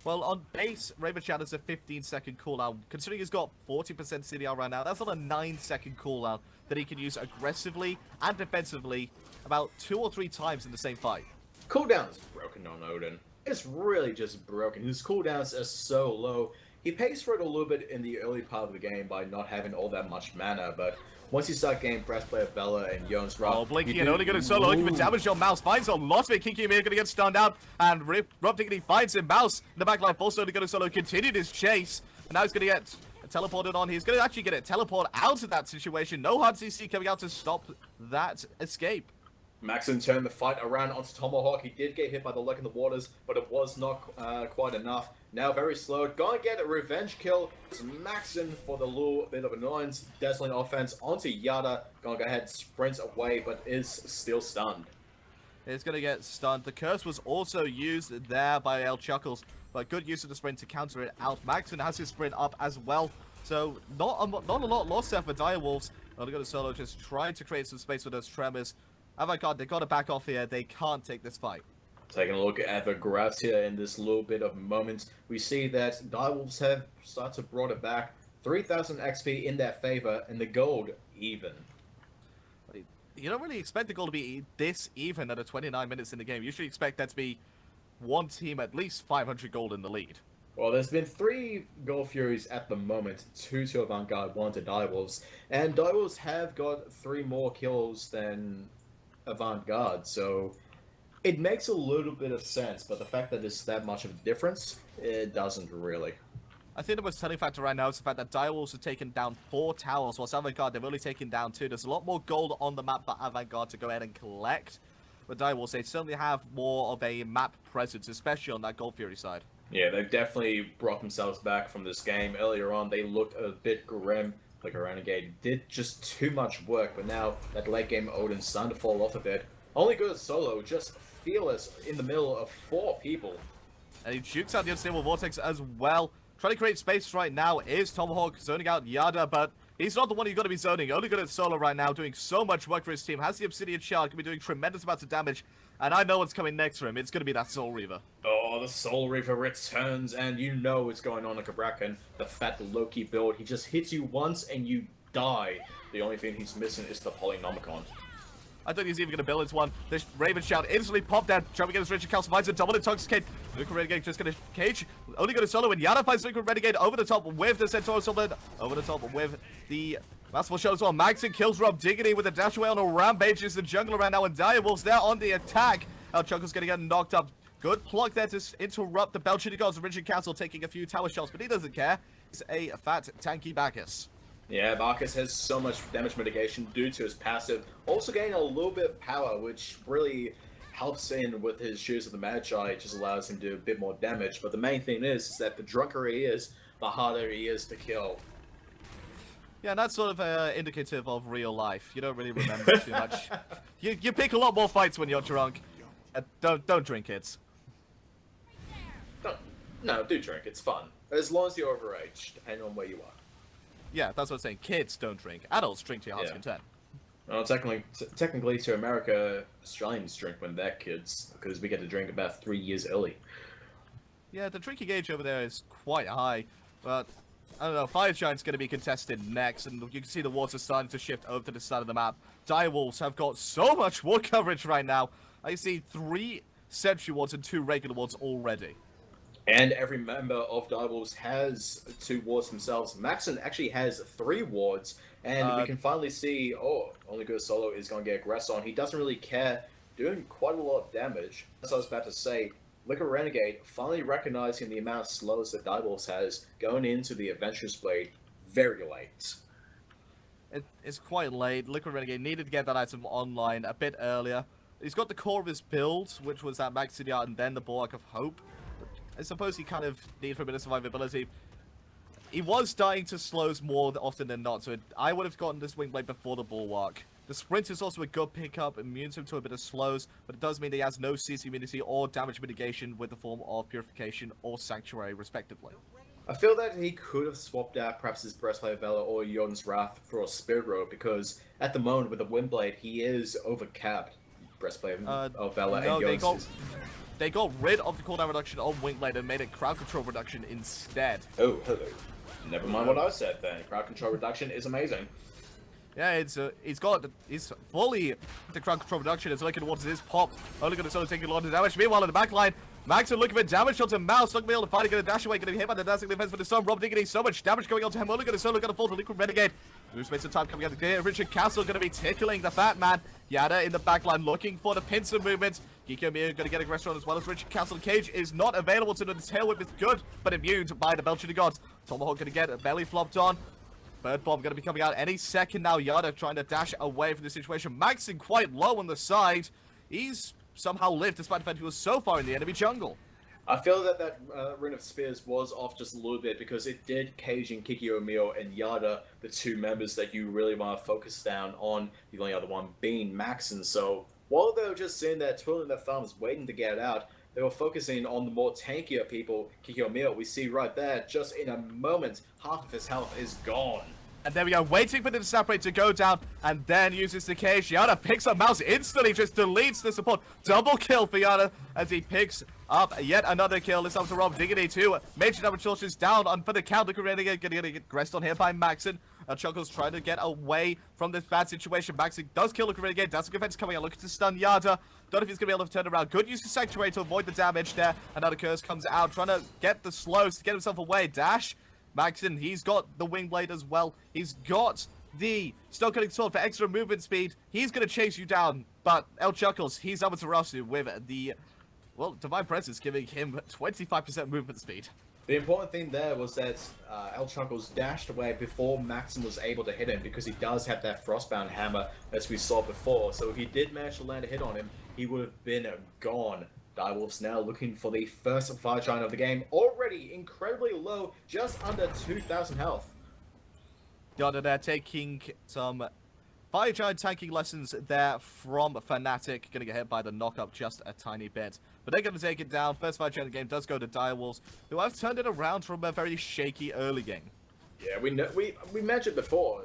Well, on base, Raven Shout is a 15-second cooldown. Considering he's got 40% CDR right now, that's on a 9-second cooldown that he can use aggressively and defensively about 2 or 3 times in the same fight. Cooldown is broken on Odin. It's really just broken. His cooldowns are so low. He pays for it a little bit in the early part of the game by not having all that much mana, but once you start getting Breastplate of Bella and Yon's Rock... Oh, Blinky and Only Good at Solo looking for damage on Mouse. Finds a lot of it. Kiki and Mia going to get stunned out, and Rob Diggity finds him. Mouse in the back line. Also Only Good at Solo continued his chase, and now he's going to get teleported on. He's going to actually get a teleport out of that situation. No hard CC coming out to stop that escape. Maxon turned the fight around onto Tomahawk. He did get hit by the leg in the waters, but it was not quite enough. Now very slow. Gonna get a revenge kill. It's Maxon for the little bit of annoyance. Dazzling offense onto Yada. Gonna go ahead, sprints away, but is still stunned. It's going to get stunned. The curse was also used there by El Chuckles, but good use of the sprint to counter it out. Maxon has his sprint up as well, so not a lot lost there for Direwolves. They're going to solo, just trying to create some space for those tremors. Avant-Garde, they got to back off here. They can't take this fight. Taking a look at the graphs here in this little bit of moment, we see that Direwolves have started to brought it back. 3,000 XP in their favor, and the gold even. You don't really expect the goal to be this even at 29 minutes in the game. You should expect that to be one team at least 500 gold in the lead. Well, there's been 3 Gold Furies at the moment, 2 to Avant-Garde, 1 to Direwolves, and Direwolves have got 3 more kills than Avant-Garde, so it makes a little bit of sense, but the fact that it's that much of a difference, it doesn't really. I think the most telling factor right now is the fact that Direwolves have taken down 4 towers, whilst Avant-Garde, they've only taken down 2. There's a lot more gold on the map for Avant-Garde to go ahead and collect. But Direwolves, they certainly have more of a map presence, especially on that Gold Fury side. Yeah, they've definitely brought themselves back from this game. Earlier on, they looked a bit grim. Like a Renegade did just too much work, but now that late game Odin's starting to fall off a bit. Only good solo, just fearless in the middle of 4 people. And he jukes out the Unstable Vortex as well. Trying to create space right now is Tomahawk zoning out Yada, but he's not the one you've got to be zoning. Only good at solo right now, doing so much work for his team. Has the Obsidian Shard, can be doing tremendous amounts of damage. And I know what's coming next for him. It's going to be that Soul Reaver. Oh, the Soul Reaver returns, and you know what's going on in Kabrakan. The fat Loki build. He just hits you once and you die. The only thing he's missing is the Polynomicon. I thought he was even going to build this one. This Raven Shout instantly popped out. Trying to get his Richard Calcifies and double intoxicate. Lucan Renegade just going to cage. Only going to solo, and Yada finds Lucan Renegade over the top with the Centaur Summon. Over the top with the Masterful Shot as well. Maxon kills Rob Diggity with a dash away on a rampage. Is the jungle around now, and Direwolves there on the attack. El Chuckle's going to get knocked up. Good pluck there to interrupt the Belching Gods of Richard Castle, taking a few tower shots, but he doesn't care. He's a fat, tanky Bacchus. Yeah, Bacchus has so much damage mitigation due to his passive. Also gaining a little bit of power, which really helps in with his Shoes of the Magi. It just allows him to do a bit more damage. But the main thing is that the drunker he is, the harder he is to kill. Yeah, and that's sort of indicative of real life. You don't really remember too much. You pick a lot more fights when you're drunk. Don't drink, kids. No, do drink. It's fun. As long as you're overage, depending on where you are. Yeah, that's what I'm saying. Kids don't drink. Adults drink to your heart's content. Well, technically to America, Australians drink when they're kids, because we get to drink about 3 years early. Yeah, the drinking age over there is quite high, but I don't know, Fire Giant's going to be contested next, and you can see the water starting to shift over to the side of the map. Direwolves have got so much war coverage right now. I see 3 Sentry Wards and 2 regular wards already. And every member of Direwolves has 2 wards themselves. Maxon actually has 3 wards, and we can finally see, Only Good Solo is going to get aggressed on. He doesn't really care, doing quite a lot of damage. As I was about to say, Liquor Renegade finally recognizing the amount of slows that Direwolves has going into the Adventurous Blade very late. It's quite late. Liquor Renegade needed to get that item online a bit earlier. He's got the core of his build, which was that Max City Art and then the Bulwark of Hope. I suppose he kind of needed for a bit of survivability. He was dying to slows more often than not, so I would have gotten this Wingblade before the Bulwark. The Sprint is also a good pickup, immune him to a bit of slows, but it does mean that he has no CC immunity or damage mitigation with the form of Purification or Sanctuary, respectively. I feel that he could have swapped out perhaps his Breastplate of Valor or Jordan's Wrath for a Spirit Robe, because at the moment with the Windblade, he is overcapped. Breastplate of Valor no, and Jordan's. They got rid of the cooldown reduction on Wingblade and made it crowd control reduction instead. Oh, hello. Never mind what I said then. Crowd control reduction is amazing. Yeah, he's fully the crowd control reduction. It's looking towards his pop. Only going to start taking a lot of damage. Meanwhile, in the back line, Maxon looking for damage shots and Mouse not going to be able to fight. Going to dash away, getting hit by the dancing defense for the sun. Rob Diggity, so much damage going on to him. Only going to solo, going to fall to Liquid Renegade. Lose space of time coming out of the clear. Richard Castle going to be tickling the fat man. Yada in the back line looking for the pincer movement. Geeko Mew going to get aggressor on as well as Richard Castle. Cage is not available to the tail whip. It's good, but immune by the Belching Gods. Tomahawk going to get a belly flopped on. Bird Bomb going to be coming out any second now. Yada trying to dash away from the situation. Maxing quite low on the side. He's somehow lived despite the fact he was so far in the enemy jungle. I feel that Rune of Spears was off just a little bit because it did cage in Kikyo and Yada, the two members that you really want to focus down on, the only other one being Maxon. So while they were just sitting there twiddling their thumbs waiting to get out, they were focusing on the more tankier people. Kikyo we see right there, just in a moment, half of his health is gone. And there we go, waiting for the separate to go down, and then uses the cage. Yada picks up Mouse, instantly just deletes the support. Double kill for Yada as he picks up yet another kill. This time to Rob Diggity too. Major damage sources down on for the counter. Getting get gressed on here by Maxon. Chuckles trying to get away from this bad situation. Maxon does kill the Renegade. That's a defense coming out, looking to stun Yada. Don't know if he's going to be able to turn around. Good use of Sanctuary to avoid the damage there. Another Curse comes out, trying to get the slows to get himself away. Dash. Maxon, he's got the Wing Blade as well. He's got the Stone Cutting Sword for extra movement speed. He's going to chase you down. But El Chuckles, he's able to rush you with the, well, Divine Presence giving him 25% movement speed. The important thing there was that El Chuckles dashed away before Maxon was able to hit him because he does have that Frostbound Hammer as we saw before. So if he did manage to land a hit on him, he would have been gone. Direwolves now looking for the first Fire Giant of the game, already incredibly low, just under 2,000 health. Yada there taking some Fire Giant tanking lessons there from Fnatic. Gonna get hit by the knock-up just a tiny bit. But they're gonna take it down. First Fire Giant of the game does go to Direwolves, who have turned it around from a very shaky early game. Yeah, we mentioned before,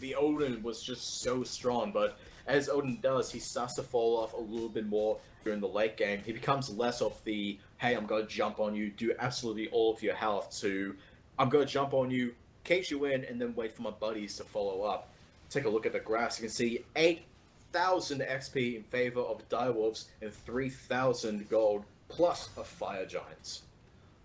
the Odin was just so strong, but as Odin does, he starts to fall off a little bit more during the late game. He becomes less of the, hey, I'm going to jump on you, do absolutely all of your health, to, I'm going to jump on you, cage you in, and then wait for my buddies to follow up. Take a look at the graphs. You can see 8,000 XP in favor of Direwolves and 3,000 gold plus a Fire Giants.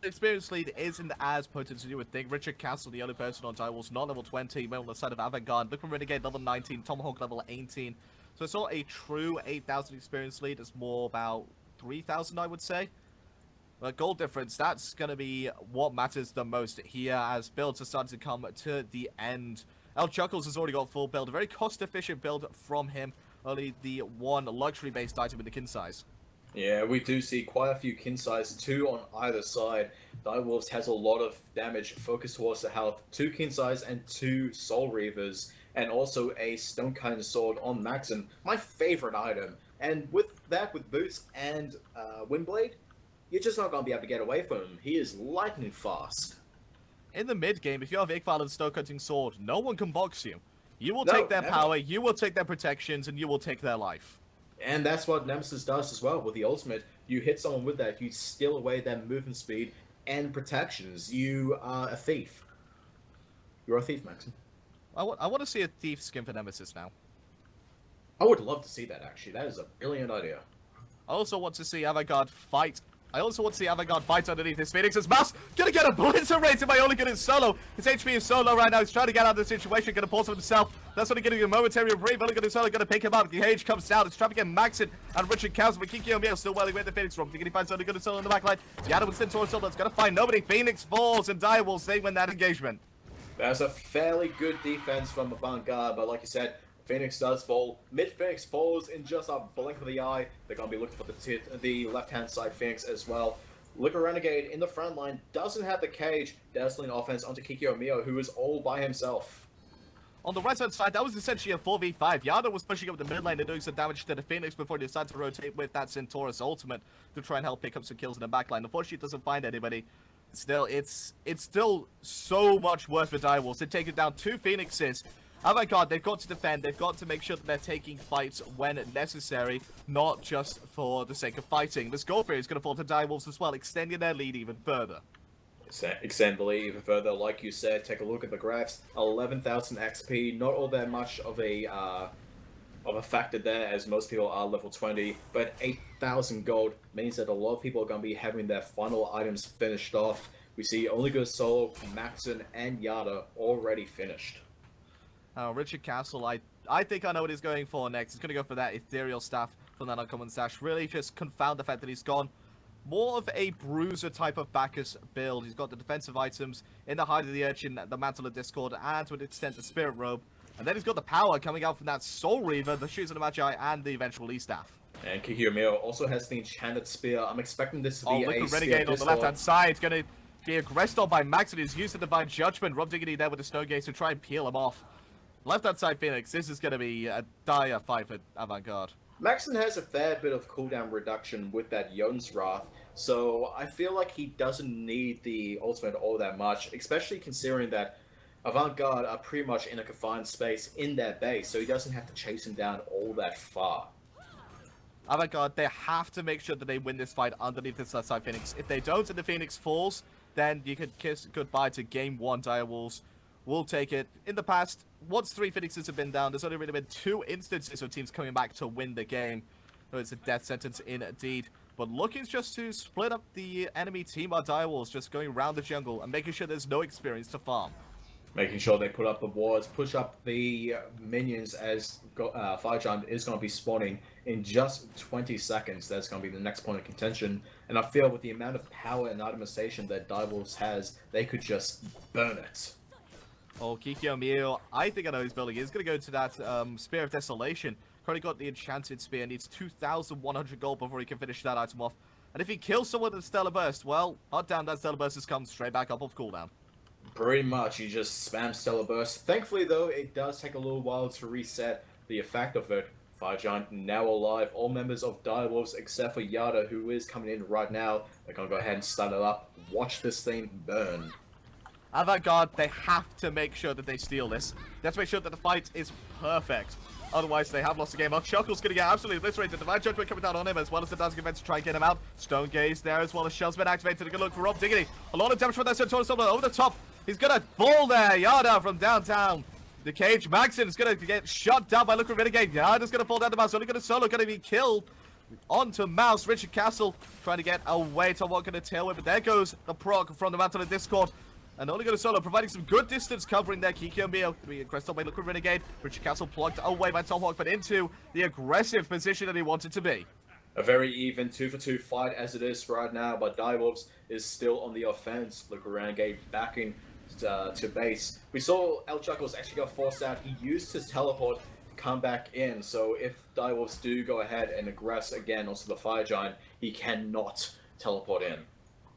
The experience lead isn't as potent as you would think. Richard Castle, the only person on Direwolves, not level 20, but on the side of Avant. Look for Renegade, level 19, Tomahawk, level 18. So it's not a true 8,000 experience lead. It's more about 3,000, I would say. But gold difference, that's going to be what matters the most here as builds are starting to come to the end. El Chuckles has already got full build. A very cost-efficient build from him. Only the one luxury-based item in the kin size. Yeah, we do see quite a few kin size, 2 on either side. Direwolves has a lot of damage focused towards the health, 2 kin size and 2 Soul Reavers, and also a Stone Cutting Sword on Maxon, my favorite item. And with that, with Boots and Windblade, you're just not going to be able to get away from him. He is lightning fast. In the mid game, if you have Igval and Stone Cutting Sword, no one can box you. You will take their power, you will take their protections, and you will take their life. And that's what Nemesis does as well with the ultimate. You hit someone with that, you steal away their movement speed and protections. You are a thief. You're a thief, Maxon. I want to see a thief skin for Nemesis now. I would love to see that, actually. That is a brilliant idea. I also want to see Avant fight. I also want to see Avant fight underneath this Phoenix's Mouse. Gonna get obliterated by only getting solo. His HP is so low right now. He's trying to get out of the situation. Gonna pause on himself. That's only getting a momentary reprieve. Only getting solo. Gonna pick him up. The Cage comes down. It's trying to get Maxon and Richard Cows. But Kiki O'Meal still welling with the Phoenix Room. Thinking he finds only good solo in the backline. Yada with Centaur solo. It's gonna find nobody. Phoenix falls and Direwolves, they win that engagement. That's a fairly good defense from Avant, but like you said, Phoenix does fall. Mid-Phoenix falls in just a blink of the eye. They're going to be looking for the left-hand side Phoenix as well. Liquor Renegade in the front line doesn't have the cage. Dazzling offense onto Kikyo Mio, who is all by himself. On the right-hand side, that was essentially a 4v5. Yada was pushing up the mid lane and doing some damage to the Phoenix before he decided to rotate with that Centaurus ultimate to try and help pick up some kills in the backline. Unfortunately, it doesn't find anybody. Still, it's still so much worse for Direwolves. They've taken down 2 Phoenixes. Oh my god, they've got to defend. They've got to make sure that they're taking fights when necessary, not just for the sake of fighting. This gold barrier is going to fall to Direwolves as well, extending their lead even further. Extend the lead even further, like you said. Take a look at the graphs. 11,000 XP, not all that much of a factor there, as most people are level 20, but 8,000 gold means that a lot of people are going to be having their final items finished off. We see Only Good Solo, Maxon, and Yada already finished. Richard Castle, I think I know what he's going for next. He's going to go for that Ethereal Staff from that Uncommon Sash. Really just confound the fact that he's gone more of a bruiser type of Bacchus build. He's got the defensive items in the Hide of the Urchin, the Mantle of Discord, and to an extent the Spirit Robe. And then he's got the power coming out from that Soul Reaver, the Shoes of the Magi, and the eventual E-Staff. And Kikyo also has the Enchanted Spear. I'm expecting this to be a Liquid Spear Renegade on the Discord. left-hand side. Going to be aggressed on by Max, and he's used the Divine Judgment. Rob Diggity there with the Snow Gaze to try and peel him off. Left-hand side Phoenix, this is going to be a dire fight for Avant-Garde. Maxon has a fair bit of cooldown reduction with that Yon's Wrath, so I feel like he doesn't need the ultimate all that much, especially considering that Avant-Garde are pretty much in a confined space in their base, so he doesn't have to chase him down all that far. Avant-Garde, they have to make sure that they win this fight underneath this left side Phoenix. If they don't and the Phoenix falls, then you could kiss goodbye to game 1 Direwolves. We'll take it. In the past, once 3 Phoenixes have been down, there's only really been 2 instances of teams coming back to win the game. So it's a death sentence indeed. But looking just to split up the enemy team, our Direwolves just going around the jungle and making sure there's no experience to farm. Making sure they put up the wards, push up the minions as Fire Giant is going to be spawning in just 20 seconds. That's going to be the next point of contention. And I feel with the amount of power and itemization that Direwolves has, they could just burn it. Oh, Kikyo Mio, I think I know he's building. He's going to go to that Spear of Desolation. Currently got the Enchanted Spear. Needs 2,100 gold before he can finish that item off. And if he kills someone with a Stellar Burst, well, hot damn, that Stellar Burst has come straight back up off cooldown. Pretty much, you just spam Stellar Burst. Thankfully, though, it does take a little while to reset the effect of it. Fire Giant now alive. All members of Direwolves, except for Yada, who is coming in right now. They're going to go ahead and start it up. Watch this thing burn. Avant-Garde, they have to make sure that they steal this. They have to make sure that the fight is perfect. Otherwise, they have lost the game. Chuckle's going to get absolutely obliterated. Divine Judgment coming down on him, as well as the dancing event to try and get him out. Stone Gaze there, as well as Shell's been activated. A good look for Rob Diggity. A lot of damage from that Centaurus over the top. He's going to fall there. Yada from downtown. The cage. Maxon is going to get shot down by Liquid Renegade. Yada's going to fall down to Mouse. Only going to solo, going to be killed. Onto Mouse. Richard Castle trying to get away. Tomahawk going to tail whip. But there goes the proc from the Mantle of Discord. And only going to solo, providing some good distance covering there. Kikyo Mio being aggressed on by Liquid Renegade. Richard Castle plucked away by Tomahawk, but into the aggressive position that he wanted to be. A very even 2-for-2 fight as it is right now, but Direwolves is still on the offense. Liquid Renegade backing to base. We saw El Chuckles actually got forced out. He used his teleport to come back in, so if Direwolves do go ahead and aggress again onto the Fire Giant, he cannot teleport in.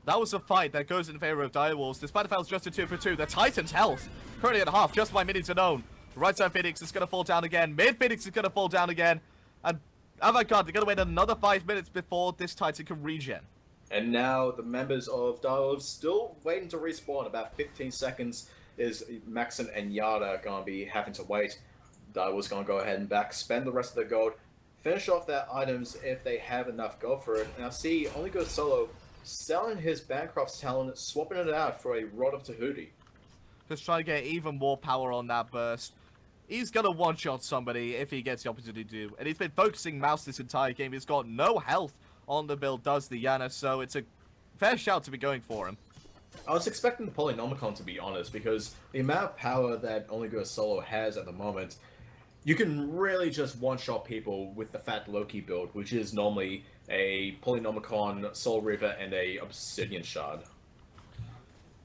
That was a fight that goes in favor of Direwolves, despite the fact it's just a 2-for-2. The Titan's health currently at half, just by minions alone. The right side Phoenix is going to fall down again. Mid Phoenix is going to fall down again. And Avant-Garde, they're going to wait another 5 minutes before this Titan can regen. And now the members of Direwolves still waiting to respawn. About 15 seconds is Maxon and Yada going to be having to wait. Direwolves going to go ahead and back, spend the rest of their gold, finish off their items if they have enough gold for it. And I see only goes solo, selling his Bancroft's talent, swapping it out for a Rod of Tahuti. Just trying to get even more power on that burst. He's going to one-shot somebody if he gets the opportunity to. And he's been focusing Mouse this entire game. He's got no health on the build, does the Yana, so it's a fair shout to be going for him. I was expecting the Polynomicon, to be honest, because the amount of power that Only Goes Solo has at the moment, you can really just one-shot people with the Fat Loki build, which is normally a Polynomicon, Soul Reaver, and a Obsidian Shard.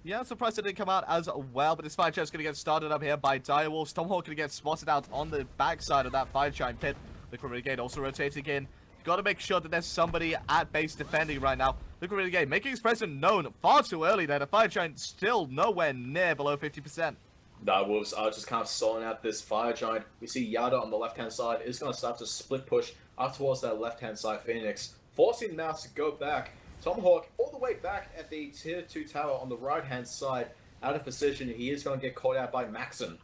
Yeah, I'm surprised it didn't come out as well, but this fight is going to get started up here by Direwolves. Tomahawk going to get spotted out on the backside of that Fire Giant pit. Liquid Renegade also rotating in. Got to make sure that there's somebody at base defending right now. Liquid Renegade making his presence known far too early there. The Fire Giant still nowhere near below 50%. Direwolves are just kind of stalling out this Fire Giant. We see Yada on the left-hand side is going to start to split push up towards that left-hand side Phoenix, forcing Mouse to go back. Tomahawk all the way back at the tier 2 tower on the right-hand side, out of position. He is going to get caught out by Maxon.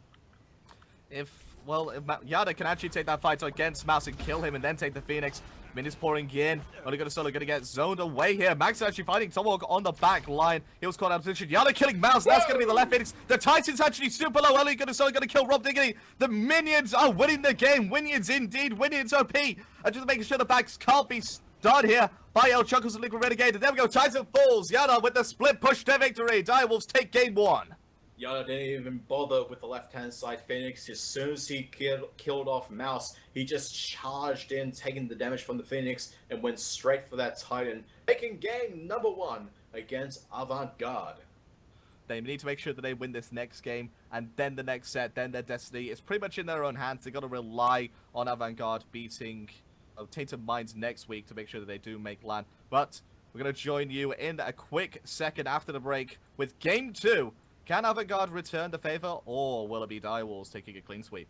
If Yada can actually take that fight against Mouse and kill him and then take the Phoenix. Minutes pouring in. Only going to solo, going to get zoned away here. Max actually fighting Tomahawk on the back line. He was caught out of position. Yada killing Mouse. That's going to be the left Phoenix. The Titan's actually super low. Only going to solo, going to kill Rob Diggity. The minions are winning the game. Minions indeed. Minions OP. And just making sure the backs can't be done here by El Chuckles and Liquid Renegade. And there we go. Titan falls. Yada with the split push to victory. Direwolves take game 1. Yada didn't even bother with the left-hand side Phoenix. As soon as he killed off Mouse, he just charged in, taking the damage from the Phoenix, and went straight for that Titan, making game number 1 against Avant Garde. They need to make sure that they win this next game, and then the next set, then their destiny is pretty much in their own hands. They've got to rely on Avant-Garde beating Tainted Minds next week to make sure that they do make LAN. But we're going to join you in a quick second after the break with Game 2. Can Avant-Garde return the favor, or will it be Direwolves taking a clean sweep?